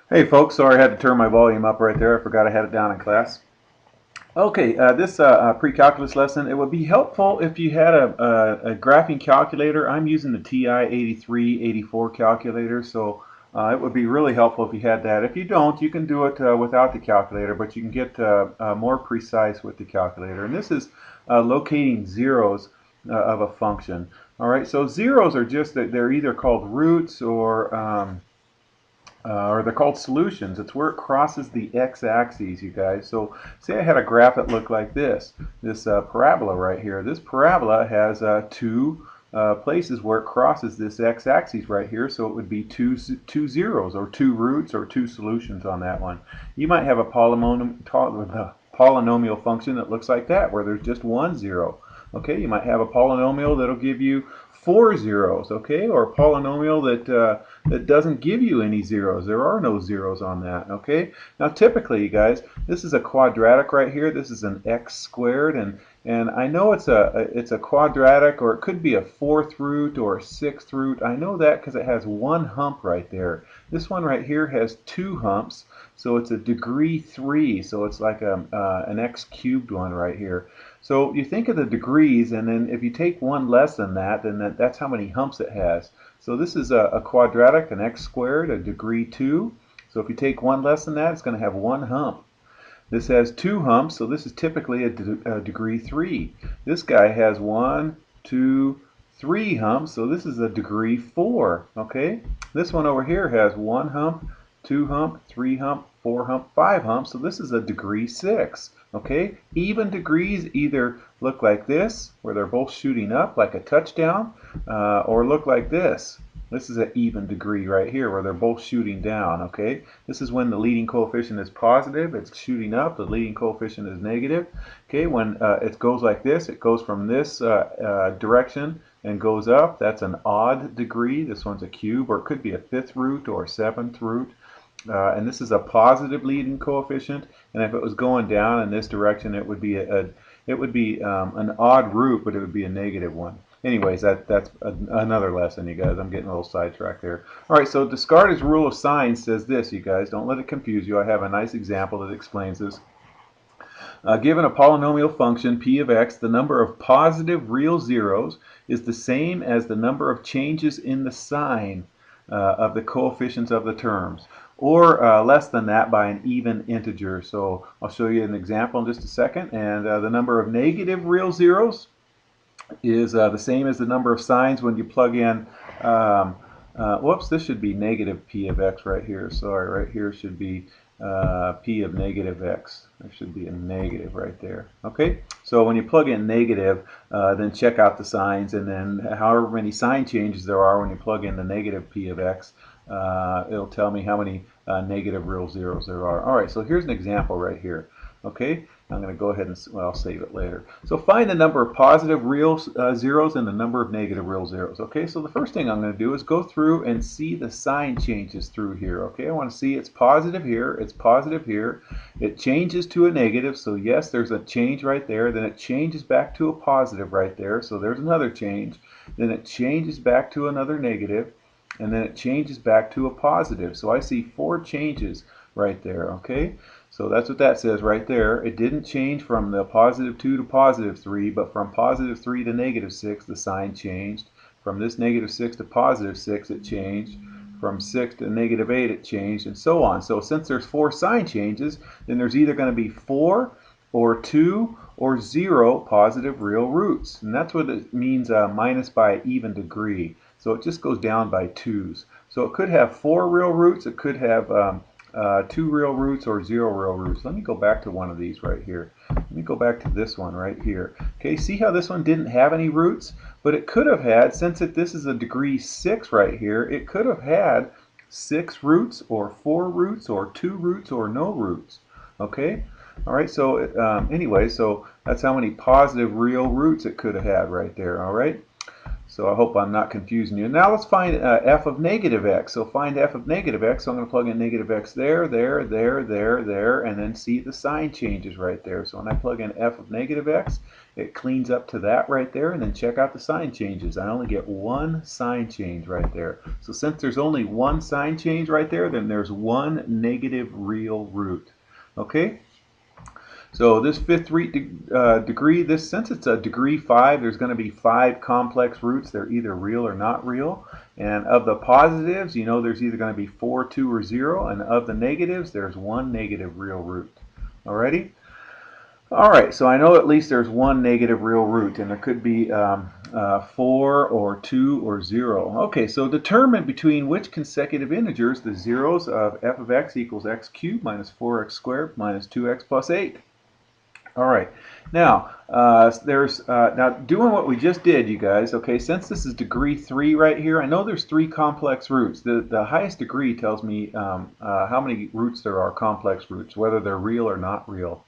Hey folks, sorry I had to turn my volume up right there. I forgot I had it down in class. Okay, this pre-calculus lesson, it would be helpful if you had a graphing calculator. I'm using the TI 8384 calculator, so it would be really helpful if you had that. If you don't, you can do it without the calculator, but you can get more precise with the calculator. And this is locating zeros of a function. All right, so zeros are just that they're either called roots or they're called solutions. It's where it crosses the x-axis, you guys. So say I had a graph that looked like this parabola right here. This parabola has two places where it crosses this x-axis right here, so it would be two zeros, or two roots, or two solutions on that one. You might have a polynomial function that looks like that, where there's just one zero. Okay, you might have a polynomial that'll give you four zeros, okay, or a polynomial that doesn't give you any zeros. There are no zeros on that, okay? Now typically, you guys, this is a quadratic right here. This is an x squared, and I know it's a quadratic, or it could be a fourth root or a sixth root. I know that because it has one hump right there. This one right here has two humps, so it's a degree 3, so it's like an x cubed one right here. So you think of the degrees, and then if you take one less than that, then that's how many humps it has. So this is a quadratic, an x squared, a degree 2. So if you take one less than that, it's going to have one hump. This has two humps, so this is typically a degree 3. This guy has 1, 2, 3 humps, so this is a degree 4. Okay? This one over here has one hump, two hump, three hump, four hump, five humps, so this is a degree 6. Okay? Even degrees either look like this, where they're both shooting up like a touchdown, or look like this. This is an even degree right here, where they're both shooting down, okay? This is when the leading coefficient is positive, it's shooting up, the leading coefficient is negative. Okay, when it goes like this, it goes from this direction and goes up. That's an odd degree. This one's a cube, or it could be a fifth root or a seventh root. And this is a positive leading coefficient, and if it was going down in this direction, it would be an odd root, but it would be a negative one. Anyways, that's another lesson, you guys. I'm getting a little sidetracked there. All right, so Descartes' rule of signs says this, you guys. Don't let it confuse you. I have a nice example that explains this. Given a polynomial function p of x, the number of positive real zeros is the same as the number of changes in the sign of the coefficients of the terms, or less than that by an even integer. So I'll show you an example in just a second. And the number of negative real zeros is the same as the number of signs when you plug in, whoops, this should be negative p of x right here. Sorry, right here should be p of negative x. There should be a negative right there. Okay, so when you plug in negative, then check out the signs, and then however many sign changes there are when you plug in the negative p of x, it'll tell me how many negative real zeros there are. All right, so here's an example right here. Okay, I'm going to go ahead and, well, I'll save it later. So find the number of positive real zeros and the number of negative real zeros. Okay, so the first thing I'm going to do is go through and see the sign changes through here. Okay, I want to see it's positive here, it's positive here, it changes to a negative, so yes, there's a change right there, then it changes back to a positive right there, so there's another change, then it changes back to another negative, and then it changes back to a positive. So I see four changes right there, okay? So that's what that says right there. It didn't change from the positive 2 to positive 3, but from positive 3 to negative 6, the sign changed. From this negative 6 to positive 6, it changed. From 6 to negative 8, it changed, and so on. So since there's four sign changes, then there's either going to be 4 or 2 or 0 positive real roots. And that's what it means minus by even degree. So it just goes down by 2's. So it could have 4 real roots, it could have 2 real roots, or 0 real roots. Let me go back to one of these right here. Let me go back to this one right here. Okay, see how this one didn't have any roots? But it could have had, since this is a degree 6 right here, it could have had 6 roots, or 4 roots, or 2 roots, or no roots. Okay? All right, so anyway, so that's how many positive real roots it could have had right there. All right? So I hope I'm not confusing you. Now let's find f of negative x. So find f of negative x. So I'm going to plug in negative x there, there, and then see the sign changes right there. So when I plug in f of negative x, it cleans up to that right there, and then check out the sign changes. I only get one sign change right there. So since there's only one sign change right there, then there's one negative real root. Okay? So this fifth degree, since it's a degree 5, there's going to be 5 complex roots. They're either real or not real. And of the positives, you know there's either going to be 4, 2, or 0. And of the negatives, there's one negative real root. Alrighty? Alright, so I know at least there's one negative real root, and there could be 4 or 2 or 0. Okay, so determine between which consecutive integers the zeros of f of x equals x cubed minus 4x squared minus 2x plus 8. All right, now now doing what we just did, you guys. Okay, since this is degree 3 right here, I know there's 3 complex roots. The highest degree tells me how many roots there are, complex roots, whether they're real or not real.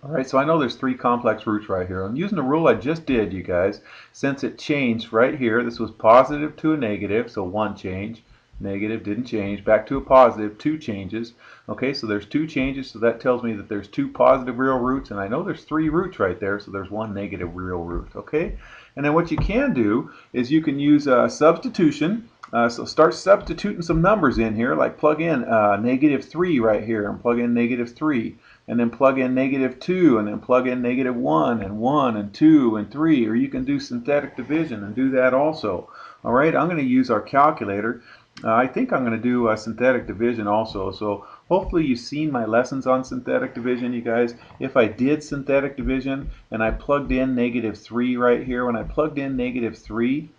All right, so I know there's 3 complex roots right here. I'm using the rule I just did, you guys. Since it changed right here, this was positive to a negative, so 1 change. Negative didn't change. Back to a positive, 2 changes. Okay, so there's 2 changes, so that tells me that there's 2 positive real roots, and I know there's 3 roots right there, so there's 1 negative real root. Okay, and then what you can do is you can use substitution. So start substituting some numbers in here, like plug in negative 3 right here, and plug in negative 3, and then plug in negative 2, and then plug in negative 1, and 2, and 3, or you can do synthetic division and do that also. All right, I'm going to use our calculator. I think I'm going to do synthetic division also, so hopefully you've seen my lessons on synthetic division, you guys. If I did synthetic division and I plugged in negative 3 right here, when I plugged in negative 3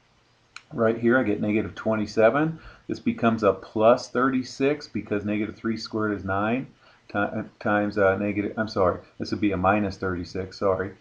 right here, I get negative 27. This becomes a plus 36 because negative 3 squared is 9 times this would be a minus 36, sorry.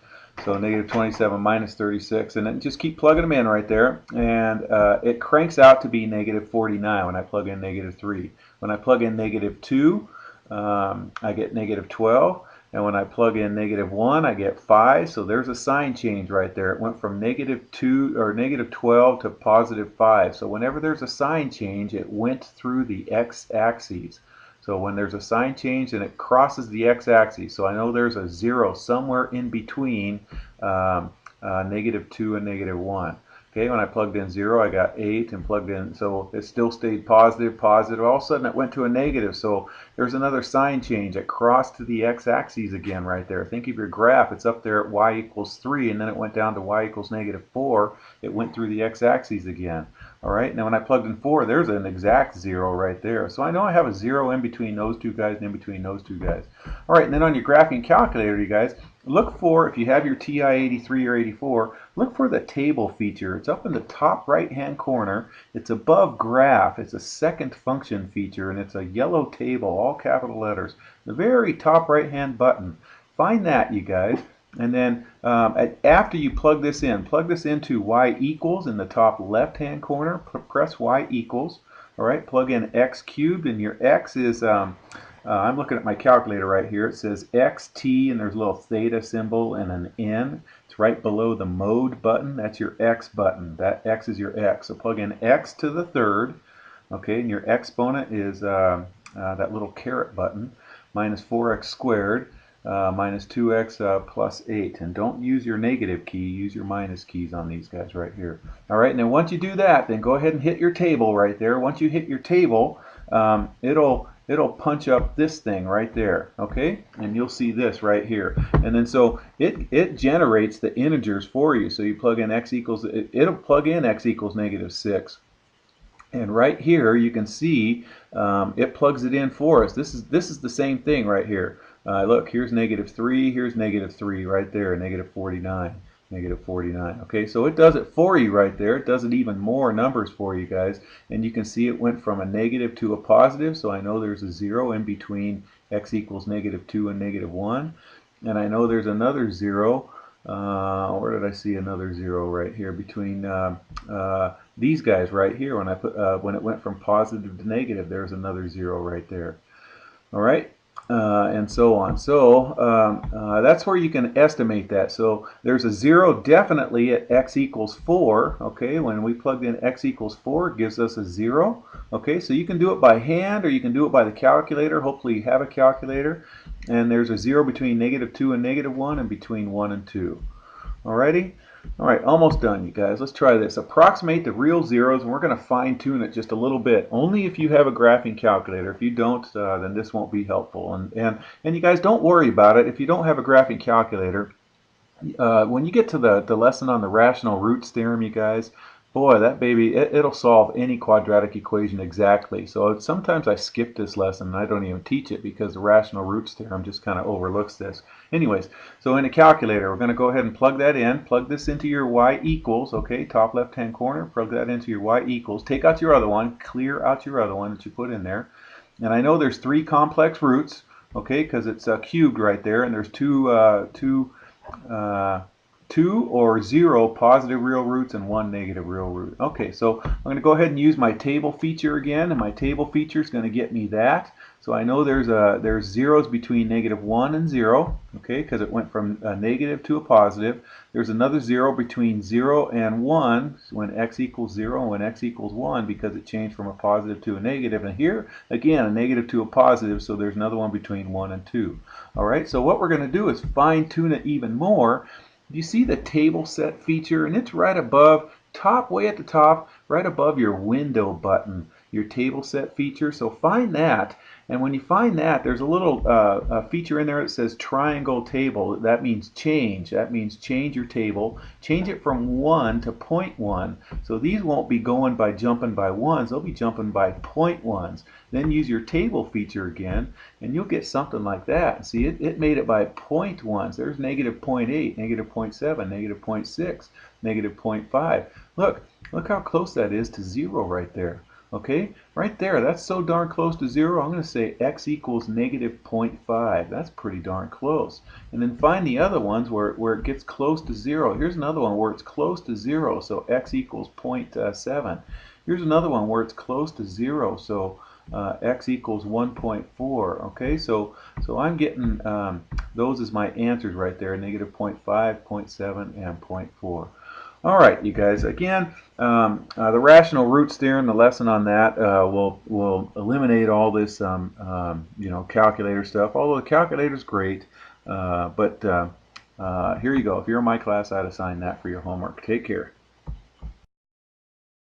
So negative 27 minus 36, and then just keep plugging them in right there, and it cranks out to be negative 49 when I plug in negative 3. When I plug in negative 2, I get negative 12, and when I plug in negative 1, I get 5, so there's a sign change right there. It went from negative 2 or negative 12 to positive 5. So whenever there's a sign change, it went through the x-axis. So when there's a sign change and it crosses the x-axis, so I know there's a 0 somewhere in between negative 2 and negative 1. Okay, when I plugged in 0, I got 8, and plugged in, so it still stayed positive, positive. All of a sudden it went to a negative, so there's another sign change. It crossed to the x-axis again right there. Think of your graph. It's up there at y equals 3, and then it went down to y equals negative 4. It went through the x-axis again. All right, now when I plugged in 4, there's an exact 0 right there. So I know I have a 0 in between those two guys and in between those two guys. All right, and then on your graphing calculator, you guys, look for, if you have your TI-83 or 84, look for the table feature. It's up in the top right-hand corner. It's above graph. It's a second function feature, and it's a yellow table, all capital letters. The very top right-hand button. Find that, you guys. And then after you plug this into y equals in the top left-hand corner. Press y equals. All right, plug in x cubed, and your x is, I'm looking at my calculator right here. It says xt, and there's a little theta symbol and an n. It's right below the mode button. That's your x button. That x is your x. So plug in x to the third. Okay, and your exponent is that little caret button, minus 4x squared. Minus 2x plus 8, and don't use your negative key, use your minus keys on these guys right here. Alright, and then once you do that, then go ahead and hit your table right there. Once you hit your table, it'll punch up this thing right there, okay, and you'll see this right here, and then so it generates the integers for you. So you plug in x equals, it'll plug in x equals negative 6. And right here you can see it plugs it in for us. This is the same thing right here. Look, here's negative 3, here's negative 3 right there, negative 49, negative 49. Okay, so it does it for you right there. It does it even more numbers for you guys. And you can see it went from a negative to a positive, so I know there's a 0 in between x equals negative 2 and negative 1. And I know there's another 0. Where did I see another 0 right here? Between these guys right here, when I put when it went from positive to negative, there's another 0 right there. All right. and so on. So that's where you can estimate that. So there's a 0 definitely at x equals 4. Okay, when we plugged in x equals 4, it gives us a 0. Okay, so you can do it by hand or you can do it by the calculator. Hopefully you have a calculator. And there's a 0 between -2 and -1 and between 1 and 2. Alrighty? Alright, almost done, you guys. Let's try this. Approximate the real zeros, and we're going to fine tune it just a little bit. Only if you have a graphing calculator. If you don't, then this won't be helpful. And you guys, don't worry about it. If you don't have a graphing calculator, when you get to the lesson on the rational roots theorem, you guys, boy, that baby, it'll solve any quadratic equation exactly. So sometimes I skip this lesson and I don't even teach it because the rational roots theorem just kind of overlooks this. Anyways, so in a calculator, we're going to go ahead and plug that in. Plug this into your y equals, okay, top left-hand corner. Plug that into your y equals. Take out your other one. Clear out your other one that you put in there. And I know there's 3 complex roots, okay, because it's cubed right there, and there's two or 0 positive real roots and 1 negative real root. Okay, so I'm going to go ahead and use my table feature again, and my table feature is going to get me that. So I know there's zeros between -1 and 0, okay, because it went from a negative to a positive. There's another 0 between 0 and 1 when x equals 0 and when x equals 1 because it changed from a positive to a negative. And here, again, a negative to a positive, so there's another one between 1 and 2. All right, so what we're going to do is fine tune it even more. You see the table set feature, and it's right above, way at the top, right above your window button, your table set feature. So find that, and when you find that, there's a little feature in there that says triangle table. That means change. That means change your table. Change it from 1 to 0.1. So these won't be going by jumping by ones. They'll be jumping by 0.1s. Then use your table feature again, and you'll get something like that. See, it made it by 0.1s. There's -0.8, -0.7, -0.6, -0.5. Look how close that is to 0 right there. Okay, right there, that's so darn close to 0, I'm going to say x equals -0.5. That's pretty darn close. And then find the other ones where it gets close to 0. Here's another one where it's close to 0, so x equals 0.7. Here's another one where it's close to 0, so x equals 1.4. Okay, so I'm getting those as my answers right there, -0.5, 0.7, and 0.4. All right, you guys. Again, the rational roots theorem, the lesson on that will eliminate all this, calculator stuff. Although the calculator's great, but here you go. If you're in my class, I'd assign that for your homework. Take care.